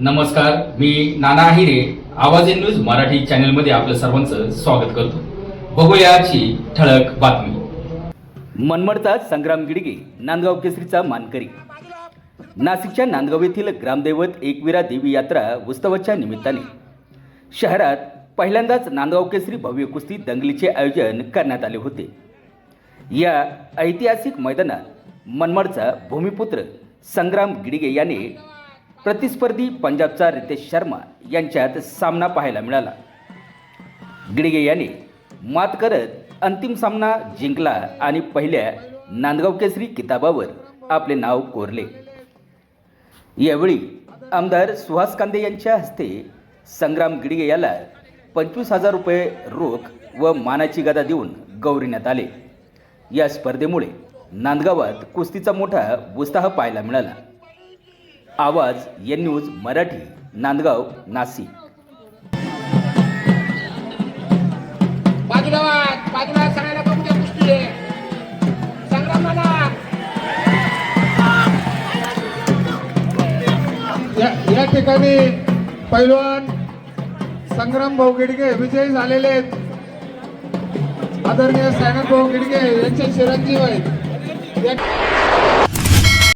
नमस्कार, मी नाना आहिरे. आवाज in news Marathi चॅनलमध्ये आपलं सर्वांचं स्वागत करतो. बघूया आजची ठळक बातमी. मनमाडचा संग्राम गिडगे नांदगाव केसरीचा मानकरी. नाशिकच्या नांदगाव येथील ग्रामदैवत एकविरा देवी यात्रा उत्सवाच्या निमित्ताने शहरात पहिल्यांदाच नांदगाव केसरी भव्य कुस्ती दंगलीचे आयोजन करण्यात आले होते. या ऐतिहासिक मैदानात मनमाडचा भूमिपुत्र संग्राम गिडगे याने प्रतिस्पर्धी पंजाबचा रितेश शर्मा यांच्यात सामना पाहायला मिळाला. गिडगे याने मात करत अंतिम सामना जिंकला आणि पहिल्या नांदगाव केसरी किताबावर आपले नाव कोरले. यावेळी आमदार सुहास कांदे यांच्या हस्ते संग्राम गिडगे याला 25,000 रुपये रोख व मानाची गदा देऊन गौरविण्यात आले. या स्पर्धेमुळे नांदगावात कुस्तीचा मोठा उत्साह पाहायला मिळाला. आवाज एन न्यूज मराठी, नांदगाव, नाशिक. बाजूला सगळ्याला बघू द्या कुस्ती आहे. संग्राम म्हणा. या ठिकाणी पैलवान संग्राम भाऊ गिडगे विजयी झालेले आहेत. आदरणीय सायनाथ भाऊ गिडगे यांचे चिरंजीव आहेत.